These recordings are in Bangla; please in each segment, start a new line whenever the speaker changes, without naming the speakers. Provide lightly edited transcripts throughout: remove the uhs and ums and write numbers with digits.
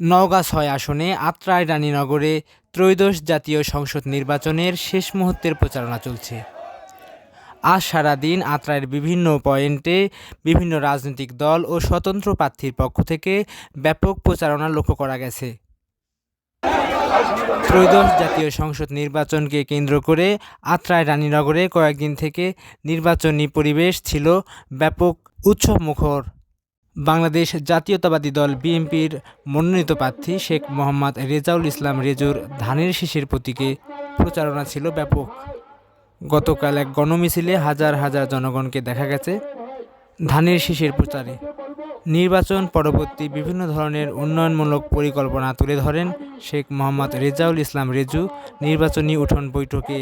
নওগাঁ ৬ আসনে আত্রাই রানীনগরে ত্রয়োদশ জাতীয় সংসদ নির্বাচনের শেষ মুহূর্তের প্রচারণা চলছে। আজ সারাদিন আত্রাইয়ের বিভিন্ন পয়েন্টে বিভিন্ন রাজনৈতিক দল ও স্বতন্ত্র প্রার্থীর পক্ষ থেকে ব্যাপক প্রচারণা লক্ষ্য করা গেছে। ত্রয়োদশ জাতীয় সংসদ নির্বাচনকে কেন্দ্র করে আত্রাই রানীনগরে কয়েকদিন থেকে নির্বাচনী পরিবেশ ছিল ব্যাপক উৎসবমুখর। বাংলাদেশ জাতীয়তাবাদী দল বিএনপির মনোনীত প্রার্থী শেখ মোহাম্মদ রেজাউল ইসলাম রেজুর ধানের শীষের প্রতীকে প্রচারণা ছিল ব্যাপক। গতকাল এক গণমিছিলে হাজার হাজার জনগণকে দেখা গেছে ধানের শীষের প্রচারে। নির্বাচন পরবর্তী বিভিন্ন ধরনের উন্নয়নমূলক পরিকল্পনা তুলে ধরেন শেখ মোহাম্মদ রেজাউল ইসলাম রেজু নির্বাচনী উঠোন বৈঠকে।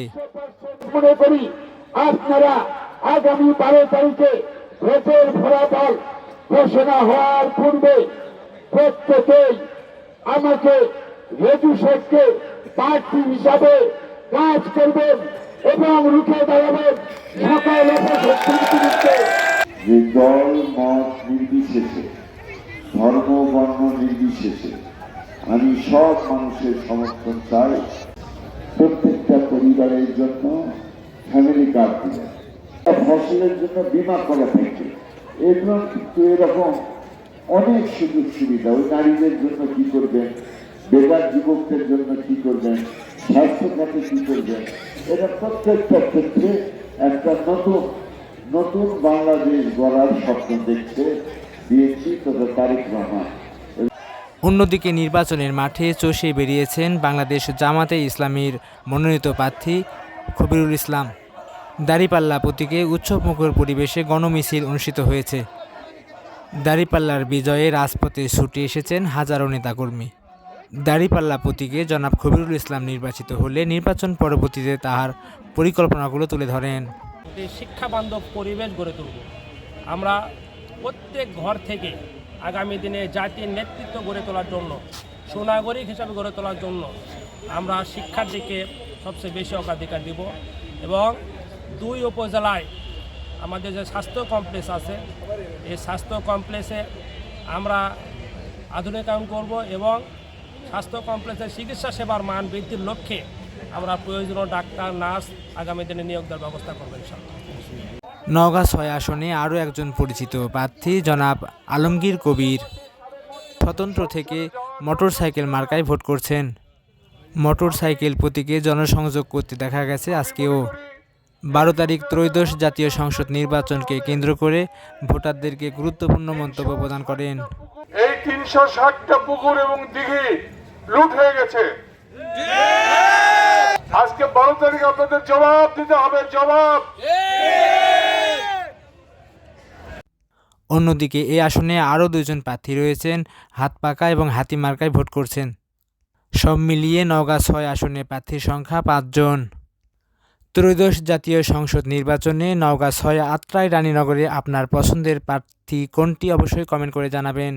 আপনারা আগামী 12 তারিখে ভোটের ফলাফল ঘোষণা হওয়ার পূর্বে প্রত্যেকেই আমাকে রেজু শেখকে প্রার্থী হিসাবে কাজ করবেন এবং রুখে দাঁড়াবেন সকল অপশক্তির বিরুদ্ধে।
যে দল মত নির্বিশেষে, ধর্ম বর্ণ নির্বিশেষে আমি সব মানুষের সমর্থন চাই। প্রত্যেকটা পরিবারের জন্য ফ্যামিলি কার্ড দিলেন, ফসলের জন্য বীমা করা থাকে, এগুলো কিন্তু এরকম অনেক সুযোগ সুবিধা। ওই নারীদের জন্য কি করবেন, বেকার যুবকদের জন্য কি করবেন, স্বাস্থ্য খাতে কি করবেন, এটা প্রত্যেকটা ক্ষেত্রে একটা নতুন বাংলাদেশ গড়ার স্বপ্ন দেখছে বিএনপি তথা তারেক রহমান।
অন্যদিকে নির্বাচনের মাঠে চষে বেরিয়েছেন বাংলাদেশ জামাতে ইসলামীর মনোনীত প্রার্থী খবিরুল ইসলাম। দাঁড়িপাল্লা প্রতীকে উৎসবমুখর পরিবেশে গণমিছিল অনুষ্ঠিত হয়েছে। দাঁড়িপাল্লার বিজয়ে রাজপথে ছুটে এসেছেন হাজারো নেতাকর্মী। দাঁড়িপাল্লা প্রতীকে জনাব খবিরুল ইসলাম নির্বাচিত হলে নির্বাচন পরবর্তীতে তাহার পরিকল্পনাগুলো তুলে ধরেন।
শিক্ষা বান্ধব পরিবেশ গড়ে তুলব। আমরা প্রত্যেক ঘর থেকে আগামী দিনে জাতির নেতৃত্ব গড়ে তোলার জন্য, সুনাগরিক হিসাবে গড়ে তোলার জন্য আমরা শিক্ষার দিকে সবচেয়ে বেশি অগ্রাধিকার দিব এবং 2 উপজেলায় আমাদের যে স্বাস্থ্য কমপ্লেক্স আছে, এই স্বাস্থ্য কমপ্লেক্সে আমরা আধুনিকায়ন করব এবং স্বাস্থ্য কমপ্লেক্সের চিকিৎসা সেবার মান বৃদ্ধির লক্ষ্যে আমরা প্রয়োজনীয় ডাক্তার, নার্স আগামী দিনে নিয়োগ দেওয়ার ব্যবস্থা করবেন।
নওগাঁ ৬ আসনে আরও একজন পরিচিত প্রার্থী জনাব আলমগীর কবির স্বতন্ত্র থেকে মোটরসাইকেল মার্কায় ভোট করছেন। মোটরসাইকেল প্রতীকে জনসংযোগ করতে দেখা গেছে আজকেও। 12 তারিখ ত্রয়োদশ জাতীয় সংসদ নির্বাচনকে কেন্দ্র করে ভোটারদেরকে গুরুত্বপূর্ণ মন্তব্য প্রদান করেন।
এই 360টা পুকুর এবং দিঘি লুট হয়ে গেছে। আজকে 12 তারিখ আপনাদের জবাব দিতে হবে, জবাব।
অন্যদিকে এই আসনে আরও 2 জন প্রার্থী রয়েছেন হাতপাকা এবং হাতি মার্কায় ভোট করছেন। সব মিলিয়ে নওগাঁ ৬ আসনে প্রার্থীর সংখ্যা 5 জন। ত্রয়োদশ জাতীয় সংসদ নির্বাচনে নওগাঁ ৬ আত্রাই রানীনগরে আপনার পছন্দের প্রার্থী কোনটি অবশ্যই কমেন্ট করে জানাবেন।